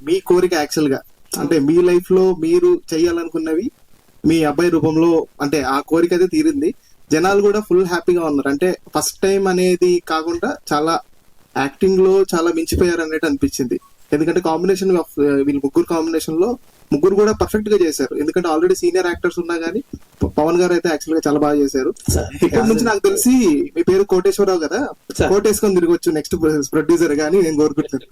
మీ కోరిక యాక్చువల్ గా అంటే మీ లైఫ్ లో మీరు చేయాలనుకున్నవి మీ అబ్బాయి రూపంలో అంటే ఆ కోరిక అయితే తీరింది. జనాలు కూడా ఫుల్ హ్యాపీగా ఉన్నారు. అంటే ఫస్ట్ టైం అనేది కాకుండా చాలా యాక్టింగ్ లో చాలా మించిపోయారు అన్నట్టు అనిపించింది. ఎందుకంటే కాంబినేషన్ వీళ్ళు ముగ్గురు కాంబినేషన్ లో ముగ్గురు కూడా పర్ఫెక్ట్ గా చేశారు. ఎందుకంటే ఆల్రెడీ సీనియర్ యాక్టర్స్ ఉన్నా గానీ పవన్ గారు అయితే యాక్చువల్ గా చాలా బాగా చేశారు. ఇప్పటి నుంచి నాకు తెలిసి మీ పేరు కోటేశ్వరరావు కదా, కోటేసుకొని తిరగొచ్చు నెక్స్ట్ ప్రొడ్యూసర్ గానీ నేను కోరుకుంటున్నాను.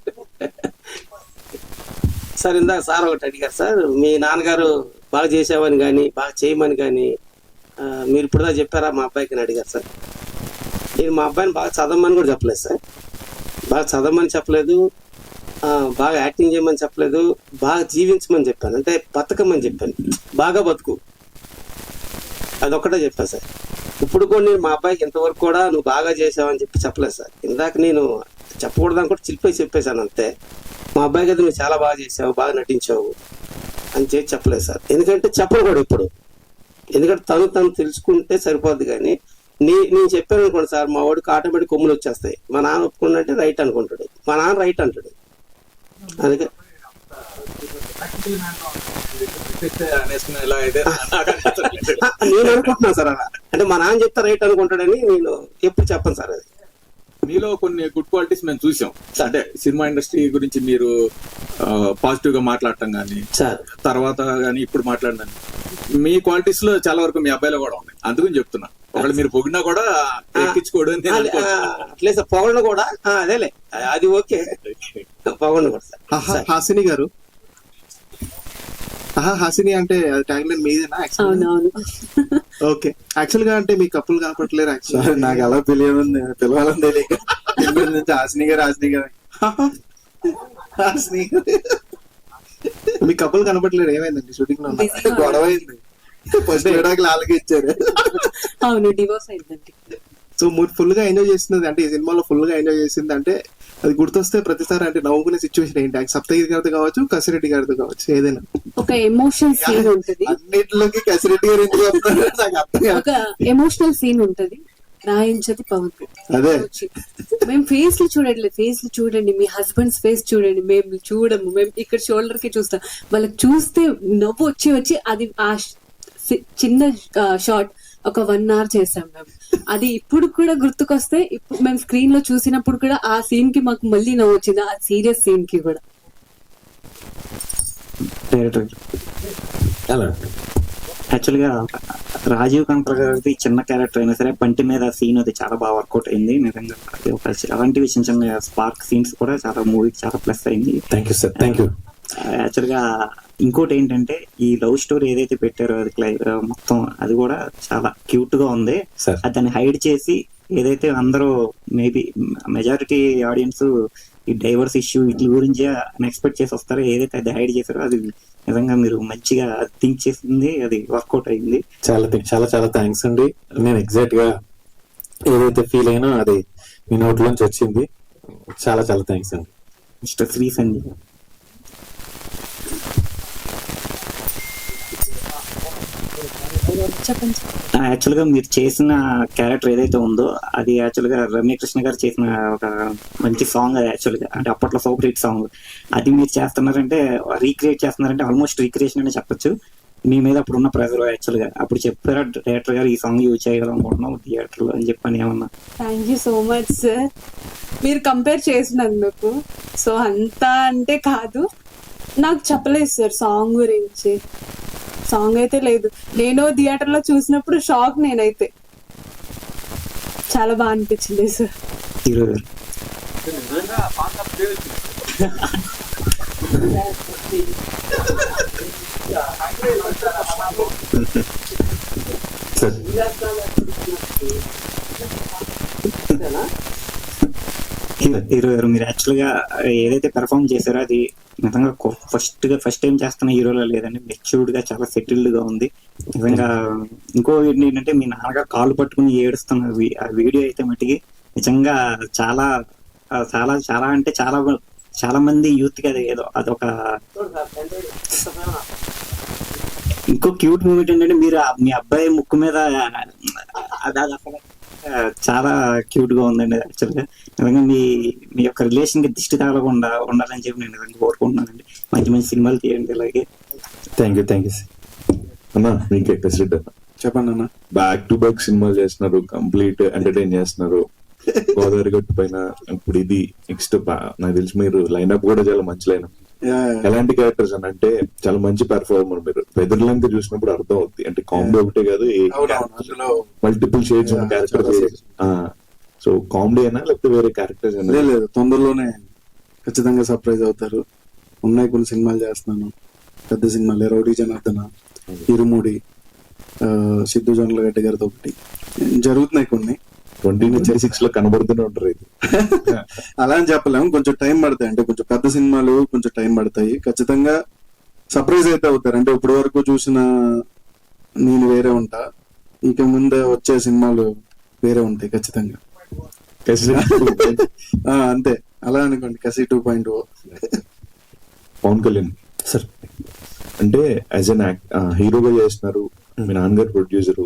సార్ ఇందాక సార్ ఒకటి అడిగారు సార్, మీ నాన్నగారు బాగా చేసావని కానీ బాగా చేయమని కానీ మీరు ఇప్పుడుదా చెప్పారా మా అబ్బాయికి అని అడిగారు సార్. నేను మా అబ్బాయిని బాగా చదవమని కూడా చెప్పలేదు సార్, బాగా చదవమని చెప్పలేదు, బాగా యాక్టింగ్ చేయమని చెప్పలేదు, బాగా జీవించమని చెప్పాను, అంటే బతకమని చెప్పాను, బాగా బతుకు, అదొక్కటే చెప్పాను సార్. ఇప్పుడు కూడా నేను మా అబ్బాయికి ఇంతవరకు కూడా నువ్వు బాగా చేసావని చెప్పలేదు సార్. ఇందాక నేను చెప్పకూడదు అనుకుంటే చిలిపోయి చెప్పేశాను అంతే. మా అబ్బాయికి అయితే నువ్వు చాలా బాగా చేసావు, బాగా నటించావు అని చెప్పలేదు సార్. ఎందుకంటే చెప్పను కూడా ఇప్పుడు, ఎందుకంటే తను తెలుసుకుంటే సరిపోద్ది. కానీ నేను చెప్పాను అనుకోండి సార్, మా వాడికి ఆటోమేటిక్ కొమ్ములు వచ్చేస్తాయి. మా నాన్న ఒప్పుకున్నట్టే రైట్ అనుకుంటాడు, మా నాన్న రైట్ అంటాడు. అందుకే నేను అనుకుంటున్నాను సార్ అలా, అంటే మా నాన్న చెప్తా రైట్ అనుకుంటాడని నేను ఎప్పుడు చెప్పను సార్. అది మీలో కొన్ని గుడ్ క్వాలిటీస్ మేము చూసాం. అంటే సినిమా ఇండస్ట్రీ గురించి మీరు పాజిటివ్ గా మాట్లాడటం కానీ తర్వాత కానీ ఇప్పుడు మాట్లాడడం, మీ క్వాలిటీస్ లో చాలా వరకు మీ అబ్బాయిలో కూడా ఉన్నాయి. అందుకని చెప్తున్నా, ఒకళ్ళు మీరు పొగిడినా కూడా ఎక్కించుకోవడం అట్లే సార్, పొగడను కూడా అదేలే, అది ఓకే, పొగడను కూడా సార్. హాసిని గారు, హాసిని అంటే ట్యాగ్ లైన్ మీదేనా? ఓకే, యాక్చువల్ గా అంటే మీ కప్పులు కనపట్లేరు. యాక్చువల్ నాకు అలా పిలవాలని తెలియక హాసిని గారు హాసిని మీ కప్పులు కనపట్లేరు. ఏమైందండి షూటింగ్ లో? గొడవ అయింది, ఫస్ట్ లాలకి ఇచ్చారు. అవును, డివోర్స్ అయిందండి. సో మీరు ఫుల్ గా ఎంజాయ్ చేస్తుంది అంటే, ఈ సినిమాలో ఫుల్ గా ఎంజాయ్ చేసింది అంటే అది గుర్తొస్తే ప్రతిసారి అంటే నవ్వుకునే సిచ్యువేషన్ ఏంటి? సప్తగిరి గారితో కావచ్చు, కసిరెడ్డి గారితో కావచ్చు, ఏదైనా ఒక ఎమోషనల్ సీన్ ఉంటది. అన్నిటిలోకి కసిరెడ్డి గారు ఎందుకు ఒక ఎమోషనల్ సీన్ ఉంటది, రాయించది పవన్. అదే మేము ఫేస్ లు చూడట్లేదు, ఫేస్ లు చూడండి, మీ హస్బెండ్స్ ఫేస్ చూడండి, మేము చూడము, మేము ఇక్కడ షోల్డర్ కి చూస్తాం. వాళ్ళకి చూస్తే నవ్వు వచ్చి అది ఆ చిన్న షార్ట్ ఒక 1 hour చేసాం మేము. అది ఇప్పుడు కూడా గుర్తుకొస్తే, ఇప్పుడు మేము స్క్రీన్ లో చూసినప్పుడు కూడా ఆ సీన్ కి మాకు మళ్ళీ నవ్వు వచ్చింది, ఆ సీరియస్ సీన్ కి కూడా. యాక్చువల్ గా రాజీవ్ కనకర్ గారి చిన్న క్యారెక్టర్ అయినా సరే పంటి మీద సీన్ అది చాలా బాగా వర్కౌట్ అయింది నిజంగా. అలాంటివి చిన్న స్పార్క్ సీన్స్ కూడా చాలా మూవీకి చాలా ప్లస్ అయింది. Thank you sir, thank you. Actual గా ఇంకోటి ఏంటంటే ఈ లవ్ స్టోరీ ఏదైతే పెట్టారో అది మొత్తం అది కూడా చాలా క్యూట్ గా ఉంది. దాన్ని హైడ్ చేసి ఏదైతే అందరూ మేబీ మెజారిటీ ఆడియన్స్ ఈ డైవర్స్ ఇష్యూ వీటి గురించి ఎక్స్పెక్ట్ చేసి వస్తారో, ఏదైతే అది హైడ్ చేశారో అది నిజంగా మీరు మంచిగా థింక్ చేసింది, అది వర్కౌట్ అయింది. చాలా చాలా థ్యాంక్స్ అండి. నేను ఎగ్జాక్ట్ గా ఏదైతే ఫీల్ అయినా అది మీ నోట్లోంచి వచ్చింది. చాలా చాలా థ్యాంక్స్ అండి. మిస్టర్ శ్రీ సంజయ్. యాక్చువల్ గా మీరు చేసిన క్యారెక్టర్ ఏదైతే ఉందో అది యాక్చువల్ గా రమ్యకృష్ణ గారు చేసిన ఒక మంచి సాంగ్. అది యాక్చువల్ గా అంటే అప్పట్లో సూపర్ హిట్ సాంగ్. అది మీరు చేస్తున్నారంటే రీక్రియేట్ చేస్తున్నారంటే ఆల్మోస్ట్ రీక్రియేషన్ అని చెప్పొచ్చు. మీ మీద అప్పుడు ఉన్న ప్రెజర్ యాక్చువల్ గా అప్పుడు చెప్పారా డైరెక్టర్ గారు ఈ సాంగ్ యూజ్ చేయాలనుకుంటున్నాం థియేటర్ లో అని చెప్పని ఏమన్నా? Thank you so much sir, మీరు కంపేర్ చేసినందుకు. సో అంతా అంటే కాదు, నాకు చెప్పలేదు సార్ సాంగ్ గురించి. సాంగ్ అయితే లేదు, నేను థియేటర్ లో చూసినప్పుడు షాక్. నేనైతే చాలా బాగా అనిపించింది సార్. హీరో గారు హీరో గారు మీరు యాక్చువల్ గా ఏదైతే పెర్ఫార్మ్ చేశారో అది నిజంగా ఫస్ట్ టైం చేస్తున్న హీరోలో లేదండి. మెచ్యూర్డ్ గా చాలా సెటిల్డ్ గా ఉంది నిజంగా. ఇంకో ఏంటంటే మీ నాన్నగా కాళ్ళు పట్టుకుని ఏడుస్తున్న ఆ వీడియో అయితే మట్టికి నిజంగా చాలా చాలా చాలా అంటే చాలా మంది యూత్ కి అది ఏదో అదొక ఇంకో క్యూట్ మూమెంట్ ఏంటంటే మీరు మీ అబ్బాయి ముక్కు మీద అది అసలు చాలా క్యూట్ గా ఉందండి. యాక్చువల్గా నిజంగా మీ యొక్క రిలేషన్ కి దిష్టి తగలకుండా ఉండాలని చెప్పి నేను నిజంగా కోరుకుంటున్నానండి. మంచి మంచి సినిమాలు తీయండి ఇలాగే. థ్యాంక్ యూ అన్నా. మీకే ప్రెసిడెంట్ అన్న, చెప్పండి అన్న. బ్యాక్ టు బ్యాక్ సినిమాలు చేస్తున్నారు, కంప్లీట్ ఎంటర్టైన్ చేస్తున్నారు. గోదావరి గట్టు పైన ఇప్పుడు ఇది నెక్స్ట్ నాకు తెలిసి మీరు లైన్అప్ కూడా చాలా మంచి లైన్అప్. ఎలాంటి క్యారెక్టర్స్ అని అంటే చాలా మంచి పెర్ఫార్మర్. మీరు వెదర్లంక చూసినప్పుడు అర్థం అవుతుంది, అంటే కామెడీ ఒకటే కాదు, మల్టిపుల్ షేడ్స్ ఉన్న క్యారెక్టర్. సో కామెడీ అయినా లేకపోతే వేరే క్యారెక్టర్స్ అయినా? లేదు, తొందరలోనే ఖచ్చితంగా సర్ప్రైజ్ అవుతారు. ఉన్నాయి కొన్ని సినిమాలు చేస్తున్నాను, పెద్ద సినిమాలే. రౌడీ జనార్దన, ఇరుముడి, సిద్ధు జొన్నలగడ్డ గారితో ఒకటి జరుగుతున్నాయి కొన్ని. 2026 లో కనబడుతూనే ఉంటారు. ఇది అలా అని చెప్పలేము, కొంచెం టైం పడతాయి. అంటే కొంచెం పెద్ద సినిమాలు కొంచెం టైం పడతాయి. ఖచ్చితంగా సర్ప్రైజ్ అయితే అవుతారు. అంటే ఇప్పటి వరకు చూసిన నేను వేరే ఉంటా, ఇక ముందే వచ్చే సినిమాలు వేరే ఉంటాయి ఖచ్చితంగా. అంతే, అలా అనుకోండి. కసి 2.0. పవన్ కళ్యాణ్ సార్ అంటే యాజ్ అన్ హీరోగా చేస్తున్నారు, మీ నాన్నగారు ప్రొడ్యూసర్.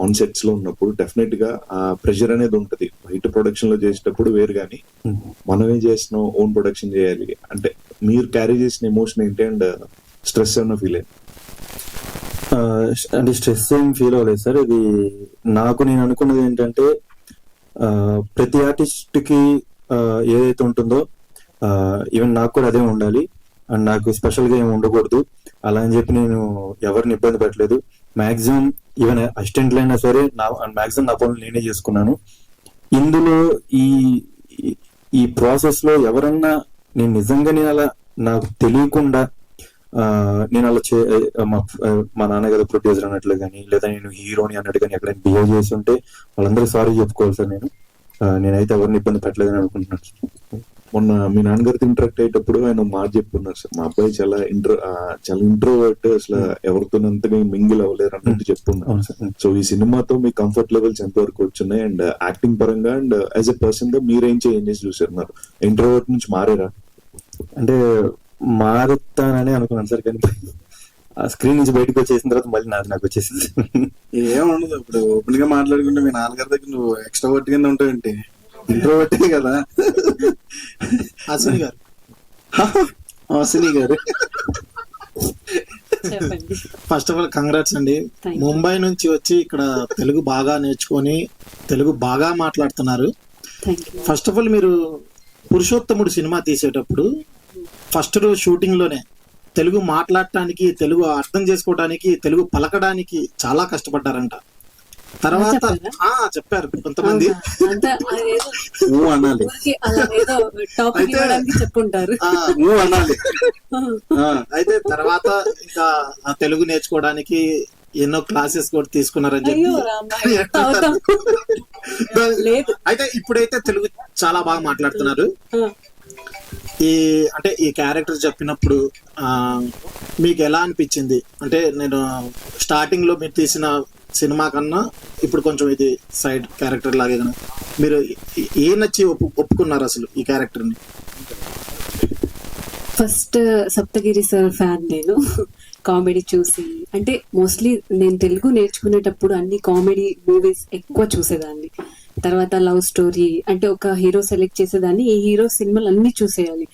ఆన్ సెట్స్ లో ఉన్నప్పుడు డెఫినెట్ గా ఆ ప్రెషర్ అనేది ఉంటది. బయట ప్రొడక్షన్ లో చేసేటప్పుడు వేరు, కానీ మనమే చేస్తున్నాం, ఓన్ ప్రొడక్షన్ చేయాలి అంటే మీరు క్యారీ చేసిన ఎమోషన్ ఏంటి అండ్ స్ట్రెస్ ఏమన్నా ఫీల్ అయ్యింది? అంటే స్ట్రెస్ ఏం ఫీల్ అవ్వలేదు సార్. ఇది నేను అనుకున్నది ఏంటంటే ప్రతి ఆర్టిస్ట్ కి ఏదైతే ఉంటుందో ఈవెన్ నాకు కూడా అదే ఉండాలి, అండ్ నాకు స్పెషల్ గా ఏమి ఉండకూడదు. అలా అని చెప్పి నేను ఎవరిని ఇబ్బంది పెట్టలేదు. మాక్సిమం ఈవెన్ అసిస్టెంట్లు అయినా సరే మాక్సిమం నా పనులు నేనే చేసుకున్నాను. ఇందులో ఈ ప్రాసెస్ లో ఎవరన్నా నేను అలా నాకు తెలియకుండా నేను అలా మా నాన్నగారు ప్రొడ్యూసర్ అన్నట్లు కానీ, లేదా నేను హీరోని అన్నట్టు కానీ ఎక్కడైనా బిహేవ్ చేసి ఉంటే వాళ్ళందరూ సారీ చెప్పుకోవాలి సార్. నేనైతే ఎవరిని ఇబ్బంది పెట్టలేదని అనుకుంటున్నాను. మొన్న మీ నాన్నగారితో ఇంటరాక్ట్ అయ్యేటప్పుడు ఆయన మాట చెప్పుకున్నారు సార్, మా అబ్బాయి చాలా ఇంట్రోవర్ట్, అసలు ఎవరితో అంతగా మింగిల్ అవ్వలేరు అన్నట్టు చెప్పుకున్నారు. సో ఈ సినిమాతో మీ కంఫర్ట్ లెవెల్స్ ఎంత వరకు వచ్చున్నాయి, అండ్ యాక్టింగ్ పరంగా అండ్ యాజ్ ఎ పర్సన్ గా మీరేం చేంజెస్ చూసారు? ఇంట్రోవర్ట్ నుంచి మారేరా? అంటే మారుతానని అనుకున్నాను సార్, కానీ ఆ స్క్రీన్ నుంచి బయటకు వచ్చేసిన తర్వాత మళ్ళీ నాకు వచ్చేసింది. ఏముండదు, ఇప్పుడు ఓపెన్ గా మాట్లాడుకుంటే మీ నాన్నగారి దగ్గర నువ్వు ఎక్స్ట్రావర్ట్ కింద ఉంటావేంటి? ఇంట్రోవర్టే కదా. అశ్విని గారు ఫస్ట్ ఆఫ్ ఆల్ కంగ్రాట్స్ అండి. ముంబై నుంచి వచ్చి ఇక్కడ తెలుగు బాగా నేర్చుకొని తెలుగు బాగా మాట్లాడుతున్నారు. ఫస్ట్ ఆఫ్ ఆల్ మీరు పురుషోత్తముడు సినిమా తీసేటప్పుడు ఫస్ట్ రోజు షూటింగ్ లోనే తెలుగు మాట్లాడటానికి, తెలుగు అర్థం చేసుకోవడానికి, తెలుగు పలకడానికి చాలా కష్టపడ్డారంట. తర్వాత చెప్పారు కొంతమంది అనాలి, చెప్పుంటారు. అయితే తర్వాత ఇంకా తెలుగు నేర్చుకోవడానికి ఎన్నో క్లాసెస్ కూడా తీసుకున్నారని చెప్పి. అయితే ఇప్పుడైతే తెలుగు చాలా బాగా మాట్లాడుతున్నారు. ఈ క్యారెక్టర్ చెప్పినప్పుడు మీకు ఎలా అనిపించింది? అంటే నేను స్టార్టింగ్ లో మీరు తీసిన సినిమా కన్నా ఇప్పుడు కొంచెం ఇది సైడ్ క్యారెక్టర్ లాగే కదా, మీరు ఏ నచ్చి ఒప్పుకున్నారు అసలు ఈ క్యారెక్టర్ ని? ఫస్ట్ సప్తగిరి సార్ ఫ్యాన్ నేను. కామెడీ చూసి, అంటే మోస్ట్లీ నేను తెలుగు నేర్చుకునేటప్పుడు అన్ని కామెడీ మూవీస్ ఎక్కువ చూసేదాన్ని. తర్వాత లవ్ స్టోరీ అంటే ఒక హీరో సెలెక్ట్ చేసేదాన్ని, ఈ హీరో సినిమాలు అన్ని చూసేయాలి.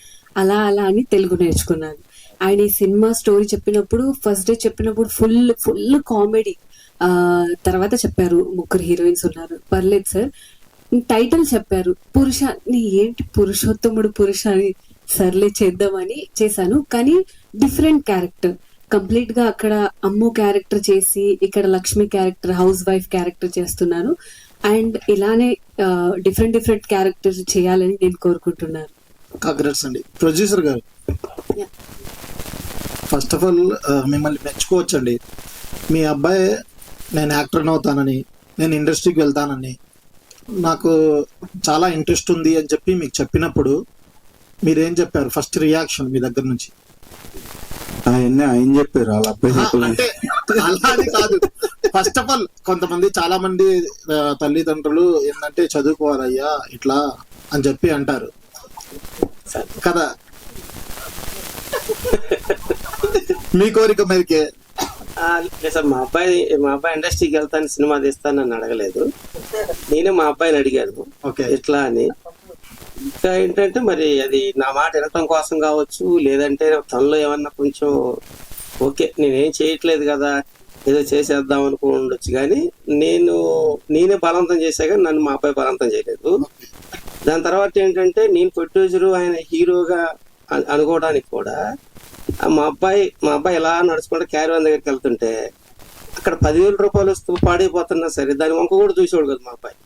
అలా అని తెలుగు నేర్చుకున్నాను. ఆయన ఈ సినిమా స్టోరీ చెప్పినప్పుడు, ఫస్ట్ డే చెప్పినప్పుడు ఫుల్ కామెడీ. తర్వాత చెప్పారు 3 హీరోయిన్స్ ఉన్నారు, పర్లేదు సార్. టైటిల్ చెప్పారు పురుష, ఏంటి పురుషోత్తముడు పురుష అని, సర్లే చేద్దామని చేశాను. కానీ డిఫరెంట్ క్యారెక్టర్ కంప్లీట్ గా. అక్కడ అమ్ము క్యారెక్టర్ చేసి, ఇక్కడ Lakshmi character, house wife character చేస్తున్నాను. అండ్ ఇలానే డిఫరెంట్ క్యారెక్టర్స్ చేయాలని నేను కోరుకుంటున్నాను. కంగ్రాట్స్ అండి. ప్రొడ్యూసర్ గారు, ఫస్ట్ ఆఫ్ ఆల్ మిమ్మల్ని మెచ్చుకోవచ్చండి. మీ అబ్బాయి నేను యాక్టర్ అవుతానని, నేను ఇండస్ట్రీకి వెళ్తానని, నాకు చాలా ఇంట్రెస్ట్ ఉంది అని చెప్పి మీకు చెప్పినప్పుడు మీరేం చెప్పారు? ఫస్ట్ రియాక్షన్ మీ దగ్గర నుంచి? ఆయన చెప్పారు వాళ్ళ అబ్బాయి. అంటే అలానే కాదు, ఫస్ట్ ఆఫ్ ఆల్ కొంతమంది చాలా మంది తల్లిదండ్రులు ఏంటంటే చదువుకోవాలయ్యా ఇట్లా అని చెప్పి అంటారు కదా. మీ కోరిక మీదకే లేదు సార్, మా అబ్బాయి ఇండస్ట్రీకి వెళ్తాను సినిమా తీస్తాను నన్ను అడగలేదు. నేనే మా అబ్బాయిని అడిగాను ఎట్లా అని. ఇంకా ఏంటంటే మరి అది నా మాట వినటం కోసం కావచ్చు, లేదంటే తనలో ఏమన్నా కొంచెం ఓకే నేనేం చేయట్లేదు కదా ఏదో చేసేద్దాం అనుకోండొచ్చు, కానీ నేనే బలవంతం చేశా కానీ నన్ను మా అబ్బాయి బలవంతం చేయలేదు. దాని తర్వాత ఏంటంటే నేను ప్రొడ్యూసరు ఆయన హీరోగా అనుకోవడానికి కూడా మా అబ్బాయి ఇలా నడుచుకుంటే క్యారీవాన్ దగ్గరికి వెళ్తుంటే అక్కడ 10,000 రూపాయలు వస్తూ పాడైపోతున్నా సరే దాని వంక కూడా చూసేవాడు కదా మా అబ్బాయి.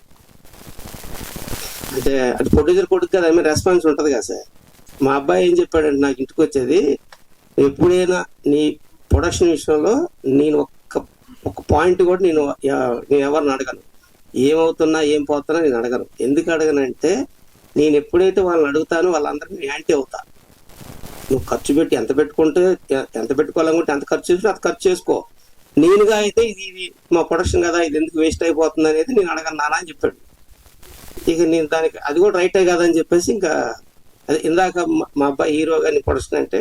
అంటే అది ప్రొడ్యూసర్ కొడుకు కదా, ఏమైనా రెస్పాన్స్ ఉంటుంది కదా సార్. మా అబ్బాయి ఏం చెప్పాడంటే నాకు ఇంటికి వచ్చేది, ఎప్పుడైనా నీ ప్రొడక్షన్ విషయంలో నేను ఒక పాయింట్ కూడా నేను ఎవరిని అడగను, ఏమవుతున్నా ఏం పోతున్నా నేను అడగను. ఎందుకు అడగనంటే నేను ఎప్పుడైతే వాళ్ళని అడుగుతానో వాళ్ళందరినీ యాంటీ అవుతా. నువ్వు ఖర్చు పెట్టి ఎంత పెట్టుకోవాలనుకుంటే ఎంత ఖర్చు చేసి అంత ఖర్చు చేసుకో, నేనుగా అయితే ఇది మా ప్రొడక్షన్ కదా ఇది ఎందుకు వేస్ట్ అయిపోతుంది అనేది నేను అడగను నాన్న అని చెప్పాడు. ఇక నేను దానికి అది కూడా రైటే కదా అని చెప్పేసి ఇంకా అది ఇందాక మా అబ్బాయి హీరోగా ప్రొడక్షన్ అంటే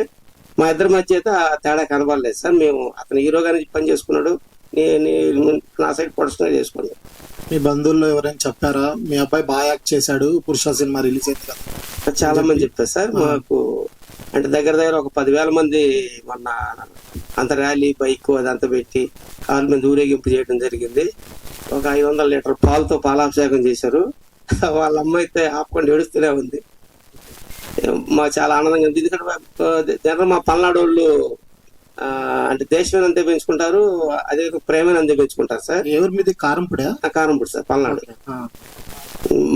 మా ఇద్దరి మధ్య అయితే ఆ తేడా కనబడలేదు సార్. మేము అతను హీరోగానే పని చేసుకున్నాడు, నా సైడ్ ప్రొడక్షన్ చేసుకున్నాడు. మీ బంధువుల్లో ఎవరైనా చెప్పారా మీ అబ్బాయి బాగా యాక్ట్ చేశాడు పురుష సినిమా రిలీజ్ అయింది కదా? చాలా మంది చెప్పారు సార్. మాకు అంటే దగ్గర ఒక 10,000 మంది మొన్న అంత ర్యాలీ బైక్ అదంతా పెట్టి కాళ్ళ మీద ఊరేగింపు చేయడం జరిగింది. ఒక 500 లీటర్ పాలతో పాలాభిషేకం చేశారు. వాళ్ళ అమ్మ అయితే ఆపుకొని ఏడుస్తూనే ఉంది. మాకు చాలా ఆనందంగా ఉంది. ఎందుకంటే జనరల్ మా పల్నాడు వాళ్ళు అంటే దేశమైన అంతే పెంచుకుంటారు, అదే ప్రేమైన అంతే పెంచుకుంటారు సార్. ఎవరి మీద కారంపూడి సార్ పల్నాడు.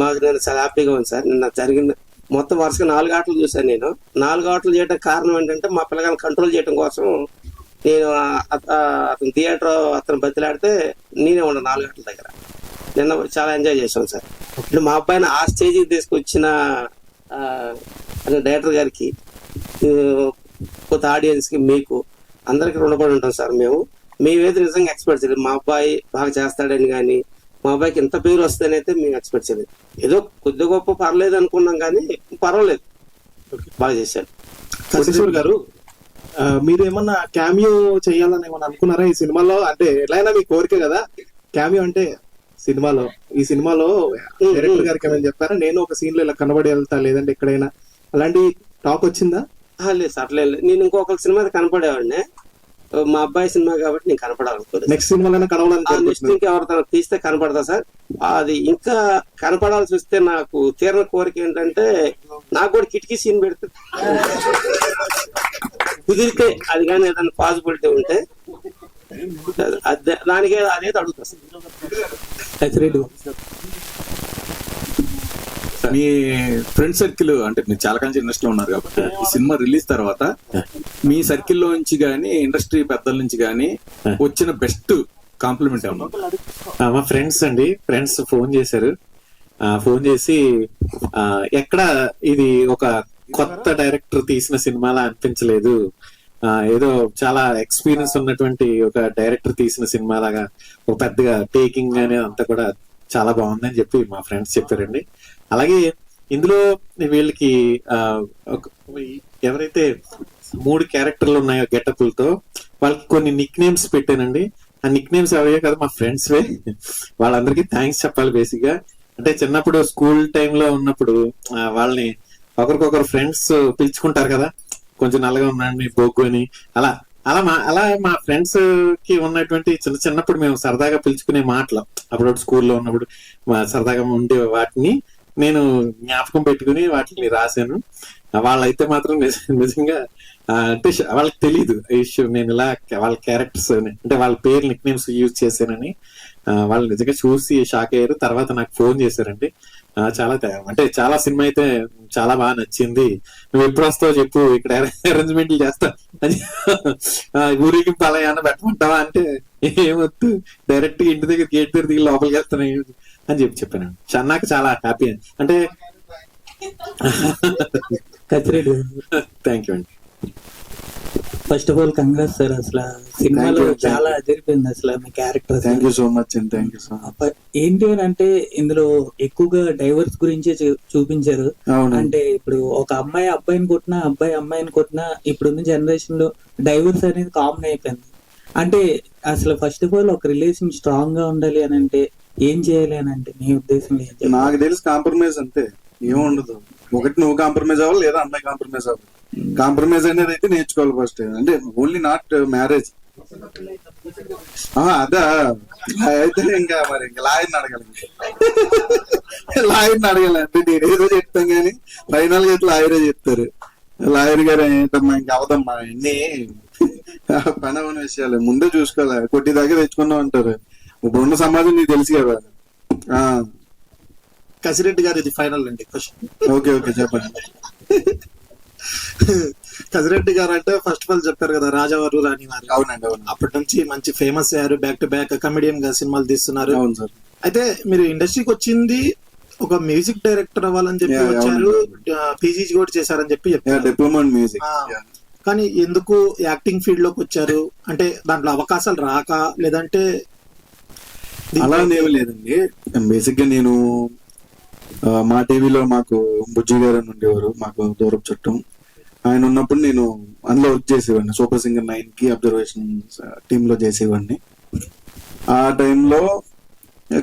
మాకు నేను చాలా హ్యాపీగా ఉంది సార్. నిన్న జరిగిన మొత్తం వరుసగా 4 ఆటలు చూసాను. నేను 4 ఆటలు చేయడం కారణం ఏంటంటే మా పిల్లగాలను కంట్రోల్ చేయడం కోసం నేను అతను థియేటర్ అతను బతిలాడితే నేనే ఉన్నాను 4 ఆటల దగ్గర. నిన్న చాలా ఎంజాయ్ చేసాం సార్. ఇప్పుడు మా అబ్బాయిని ఆ స్టేజ్కి తీసుకొచ్చిన డైరెక్టర్ గారికి, కొత్త ఆడియన్స్ కి, మీకు అందరికి రుణపడి ఉంటాం సార్. మేమైతే నిజంగా ఎక్స్పెక్ట్ చేయలేదు మా అబ్బాయి బాగా చేస్తాడని, కానీ మా అబ్బాయికి ఎంత పేరు వస్తుందనైతే మేము ఎక్స్పెక్ట్ చేయలేదు. ఏదో కొద్ది గొప్ప పర్లేదు అనుకున్నాం కానీ పర్వాలేదు, బాగా చేశాడు. కోటేశ్వర్ గారు, మీరు ఏమన్నా క్యామియో చేయాలని ఏమన్నా అనుకున్నారా ఈ సినిమాలో? అంటే ఎట్లయినా మీ కోరిక కదా క్యామియో అంటే సినిమాలో. ఈ సినిమాలో డైరెక్టర్ గారికి ఏమైనా చెప్పారా, నేను ఒక సీన్ లో ఇలా కనబడి వెళ్తా లేదంటే ఎక్కడైనా అలాంటి టాక్ వచ్చిందా? లేదు సార్, అట్లే నేను ఇంకొక సినిమా కనపడేవాడిని. మా అబ్బాయి సినిమా కాబట్టి నేను కనపడాలనుకోలేదు. నెక్స్ట్ సినిమాలో కనబడాలి, నెక్స్ట్ ఇంకెవరితో తీస్తే కనపడతా సార్. అది ఇంకా కనపడాల్సి వస్తే నాకు తీరని కోరిక ఏంటంటే నాకు కూడా కిటికీ సీన్ పెడితే కుదిరితే, అది కానీ ఏదైనా పాసిబిలిటీ ఉంటే దానికే అదేది అడుగుతా సార్. మీ ఫ్రెండ్ సర్కిల్ అంటే మీరు చాలా కాలం ఇండస్ట్రీలో ఉన్నారు కాబట్టి ఈ సినిమా రిలీజ్ తర్వాత మీ సర్కిల్లో నుంచి గానీ ఇండస్ట్రీ పెద్దల నుంచి గానీ వచ్చిన బెస్ట్ కాంప్లిమెంట్ ఏమన్నా? మా ఫ్రెండ్స్ ఫోన్ చేశారు. ఫోన్ చేసి ఎక్కడ ఇది ఒక కొత్త డైరెక్టర్ తీసిన సినిమాలా అనిపించలేదు, ఏదో చాలా ఎక్స్పీరియన్స్ ఉన్నటువంటి ఒక డైరెక్టర్ తీసిన సినిమా లాగా ఒక పెద్దగా టేకింగ్ అనేది అంతా కూడా చాలా బాగుందని చెప్పి మా ఫ్రెండ్స్ చెప్పారండి. అలాగే ఇందులో వీళ్ళకి ఎవరైతే 3 క్యారెక్టర్లు ఉన్నాయో గెటప్లతో వాళ్ళకి కొన్ని నిక్ నేమ్స్ పెట్టానండి. ఆ నిక్ నేమ్స్ అవే కదా మా ఫ్రెండ్స్ వే. వాళ్ళందరికీ థ్యాంక్స్ చెప్పాలి. బేసిక్ గా అంటే చిన్నప్పుడు స్కూల్ టైంలో ఉన్నప్పుడు వాళ్ళని ఒకరికొకరు ఫ్రెండ్స్ పిలుచుకుంటారు కదా, కొంచెం నల్లగా ఉన్నాడు బొగ్గు అని, అలా మా ఫ్రెండ్స్ కి ఉన్నటువంటి చిన్నప్పుడు మేము సరదాగా పిలుచుకునే మాటలు అప్పుడు స్కూల్లో ఉన్నప్పుడు సరదాగా ఉండే వాటిని నేను జ్ఞాపకం పెట్టుకుని వాటిని రాశాను. వాళ్ళైతే మాత్రం నిజంగా అంటే వాళ్ళకి తెలీదు ఈ ఇష్యూ, నేను ఇలా వాళ్ళ క్యారెక్టర్స్ అంటే వాళ్ళ పేరు నిక్ నేమ్స్ యూజ్ చేశానని. వాళ్ళు నిజంగా చూసి షాక్ అయ్యారు. తర్వాత నాకు ఫోన్ చేశారండి. చాలా సినిమా అయితే చాలా బాగా నచ్చింది, నువ్వు ఎప్పుడు వస్తావో చెప్పు, ఇక్కడ అరేంజ్మెంట్లు చేస్తా అని, ఊరికి అలా ఏమన్నా పెట్టమంటావా అంటే ఏమొద్దు, డైరెక్ట్ గా ఇంటి దగ్గర గేట్ దగ్గర దిగి లోపలికి వెళ్తున్నాయి అని చెప్పాను. నాకు చాలా హ్యాపీ అంటే థ్యాంక్ యూ అండి. First of all congrats sir. అసలు సినిమాలో చాలా అదిరిపోయింది అసలు మీ character. Thank you so much అండి. Thank you so much. ఏంటి అని అంటే ఇందులో ఎక్కువగా డైవర్స్ గురించే చూపించారు. అంటే ఇప్పుడు ఒక అబ్బాయిని కొట్టినా, అబ్బాయిని కొట్టినా ఇప్పుడున్న జనరేషన్ లో డైవర్స్ అనేది కామన్ అయిపోయింది. అంటే అసలు ఫస్ట్ ఆఫ్ ఆల్ ఒక రిలేషన్ స్ట్రాంగ్ గా ఉండాలి అని అంటే ఏం చేయాలి అని అంటే మీ ఉద్దేశంలో ఏం చేయాలి? నాకు తెలిసి కాంప్రమైజ్ అంతే, ఏముండదు. ఒకటి నువ్వు కాంప్రమైజ్ అవ్వాలి, లేదా అమ్మాయి కాంప్రమైజ్ అవ్వాలి. కాంప్రమైజ్ అనేది అయితే నేర్చుకోవాలి ఫస్ట్. అంటే ఓన్లీ నాట్ మ్యారేజ్. అదా అయితే ఇంకా మరి ఇంకా లాయర్ని అడగాలి. లాయర్ని అడగాలి అంటే నేను ఏదో చెప్తాం కానీ ఫైనల్ గా అయితే లాయరే చెప్తారు. లాయర్ గారు ఏంటమ్మా ఇంకా అవదమ్మా అన్ని పని అవని విషయాలు ముందే చూసుకోవాలి, కొట్టి దాకా తెచ్చుకున్నాం అంటారు. ఇప్పుడున్న సమాజం నీకు తెలుసు కదా. కసిరెడ్డి గారు ఇది ఫైనల్ అండి క్వశ్చన్. ఓకే ఓకే చెప్పండి. కసిరెడ్డి గారు అంటే ఫస్ట్ ఆఫ్ ఆల్ చెప్పారు కదా రాజావారు రాణివారు. అవునండి అవును. అప్పటి నుంచి మంచి ఫేమస్ అయ్యారు, బ్యాక్ టు బ్యాక్ కమెడియన్ గా సినిమాలు తీస్తున్నారు. అవును సార్. అయితే మీరు ఇండస్ట్రీకి వచ్చింది ఒక మ్యూజిక్ డైరెక్టర్ అవ్వాలని చెప్పి వచ్చారు, పీజీ కూడా చేశారని చెప్పి చెప్పారు, డిప్లొమా ఇన్ మ్యూజిక్. కానీ ఎందుకు యాక్టింగ్ ఫీల్డ్ లోకి వచ్చారు? అంటే దాంట్లో అవకాశాలు రాక, లేదంటే అలా ఏమి లేదండి. బేసిక్ గా నేను మా టీవీలో మాకు బుజ్జి గారు అని ఉండేవారు, మాకు దూరపు చుట్టం. ఆయన ఉన్నప్పుడు నేను అందులో వర్క్ చేసేవాడిని. సూపర్ సింగర్ 9 కి అబ్జర్వేషన్ టీమ్ లో చేసేవాడిని. ఆ టైంలో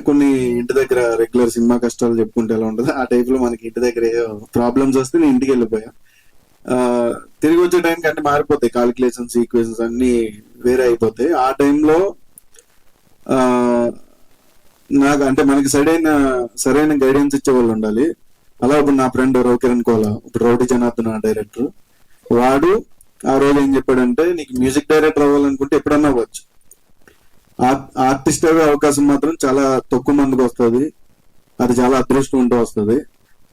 కొన్ని ఇంటి దగ్గర రెగ్యులర్ సినిమా కష్టాలు చెప్పుకుంటే ఎలా ఉంటుంది, ఆ టైప్ లో మనకి ఇంటి దగ్గర ప్రాబ్లమ్స్ వస్తే నేను ఇంటికి వెళ్ళిపోయా. తిరిగి వచ్చే టైంకి అన్ని మారిపోతాయి, కాలిక్యులేషన్స్ ఈక్వేషన్స్ అన్ని వేరే అయిపోతాయి. ఆ టైంలో నాకు అంటే మనకి సరైన గైడెన్స్ ఇచ్చే వాళ్ళు ఉండాలి. అలా ఇప్పుడు నా ఫ్రెండ్ రవికిరణ్ కోలా, ఇప్పుడు రౌడీ జనార్దన్ డైరెక్టర్, వాడు ఆ రోజు ఏం చెప్పాడంటే నీకు మ్యూజిక్ డైరెక్టర్ అవ్వాలనుకుంటే ఎప్పుడన్నా అవ్వచ్చు, ఆర్టిస్ట్ అయ్యే అవకాశం మాత్రం చాలా తక్కువ మందికి వస్తుంది, అది చాలా అదృష్టం ఉంటూ వస్తుంది.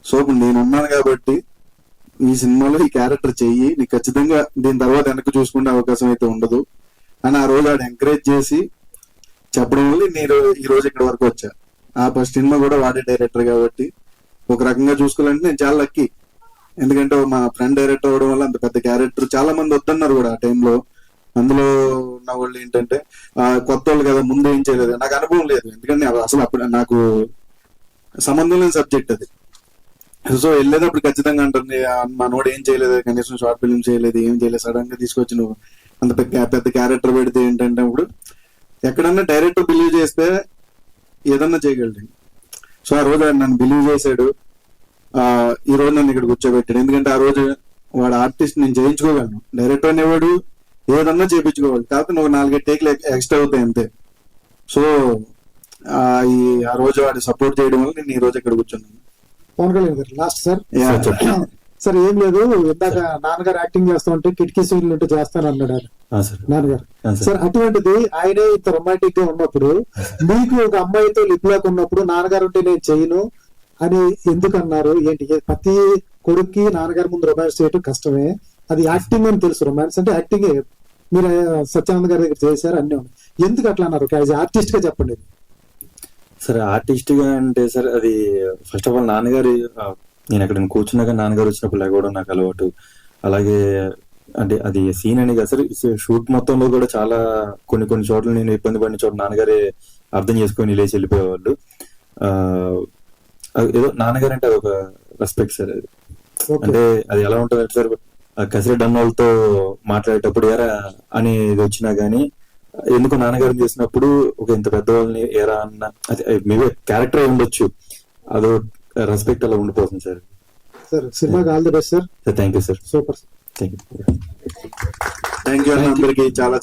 సో ఇప్పుడు నేను ఉన్నాను కాబట్టి ఈ సినిమాలో ఈ క్యారెక్టర్ చెయ్యి, నీకు ఖచ్చితంగా దీని తర్వాత వెనక్కి చూసుకునే అవకాశం అయితే ఉండదు అని ఆ రోజు ఆడు ఎంకరేజ్ చేసి చెప్పడం వల్ల నేను ఈ రోజు ఇక్కడ వరకు వచ్చా. ఆ ఫస్ట్ సినిమా కూడా వాడే డైరెక్టర్ కాబట్టి ఒక రకంగా చూసుకోవాలంటే నేను చాలా లక్కీ. ఎందుకంటే మా ఫ్రెండ్ డైరెక్టర్ అవడం వల్ల అంత పెద్ద క్యారెక్టర్ చాలా మంది వద్దన్నారు కూడా ఆ టైంలో. అందులో ఉన్న వాళ్ళు ఏంటంటే కొత్త వాళ్ళు కదా, ముందు ఏం చేయలేదు, నాకు అనుభవం లేదు. ఎందుకంటే అసలు అప్పుడు నాకు సంబంధం లేని సబ్జెక్ట్ అది. సో వెళ్ళేటప్పుడు ఖచ్చితంగా అంటుంది మనోడు ఏం చేయలేదు, కనీసం షార్ట్ ఫిల్మ్ చేయలేదు, ఏం చేయలేదు, సడన్ గా తీసుకొచ్చి నువ్వు అంత పెద్ద క్యారెక్టర్ పెడితే ఏంటంటే ఇప్పుడు ఎక్కడన్నా డైరెక్టర్ బిలీవ్ చేస్తే ఏదన్నా చేయగలడు. సో ఆ రోజు ఆయన నన్ను బిలీవ్ చేశాడు, ఈ రోజు నన్ను ఇక్కడ కూర్చోబెట్టాడు. ఎందుకంటే ఆ రోజు వాడు ఆర్టిస్ట్ నేను చేయించుకోగలను, డైరెక్టర్ అనేవాడు ఏదన్నా చేయించుకోవాలి, కాకపోతే నువ్వు 4 టేక్లు ఎక్స్ట్రా అవుతాయి అంతే. సో ఆ రోజు వాడు సపోర్ట్ చేయడం వల్ల నేను ఈ రోజు ఇక్కడ కూర్చున్నాను. పవన్ కళ్యాణ్ గారు లాస్ట్ సార్ ఏం లేదు, ఇందాక నాన్నగారు యాక్టింగ్ చేస్తా ఉంటే కిటికీ సీన్లు ఉంటే చేస్తాను అన్నాడు నాన్నగారు. సార్ అటువంటిది ఆయనే ఇంత రొమాంటిక్ గా ఉన్నప్పుడు మీకు ఒక అమ్మాయితో లిప్ లాక్ ఉన్నప్పుడు నాన్నగారు ఉంటే నేను చేయను అని ఎందుకు అన్నారు ఏంటి? ప్రతి కొడుక్కి నాన్నగారి ముందు రొమాన్స్ చేయటం కష్టమే, అది యాక్టింగ్ అని తెలుసు. రొమాన్స్ అంటే యాక్టింగ్. మీరు సత్యానంద్ గారి దగ్గర చేశారు అన్ని, ఎందుకు అట్లా అన్నారు? యాజ్ ఆర్టిస్ట్ గా చెప్పండి. సార్ ఆర్టిస్ట్ గా అంటే సార్ అది ఫస్ట్ ఆఫ్ ఆల్ నాన్నగారి, నేను అక్కడ కూర్చున్నాక నాన్నగారు వచ్చినప్పుడు లేకపోవడం నాకు అలవాటు. అలాగే అంటే అది సీన్ అని కదా సార్, షూట్ మొత్తంలో కూడా చాలా కొన్ని చోట్ల నేను ఇబ్బంది పడిన చోట్ల నాన్నగారే అర్థం చేసుకొని లేచి వెళ్ళిపోయేవాళ్ళు. ఏదో నాన్నగారు అంటే అది ఒక రెస్పెక్ట్ సార్. అది అంటే అది ఎలా ఉంటుంది అంటే సార్, కసిరెడ్డి అన్న వాళ్ళతో మాట్లాడేటప్పుడు ఎరా అని ఇది వచ్చినా గానీ ఎందుకు నాన్నగారిని చేసినప్పుడు ఒక ఇంత పెద్దవాళ్ళని ఎరా అన్న, అది మేబీ క్యారెక్టర్ ఉండొచ్చు, అదో రెస్పెక్ట్ అలా ఉండిపోతుంది సార్. సార్ సినిమాకి all the best sir. Thank you sir. Super. Thank you. Thank you అందరికి. చాలా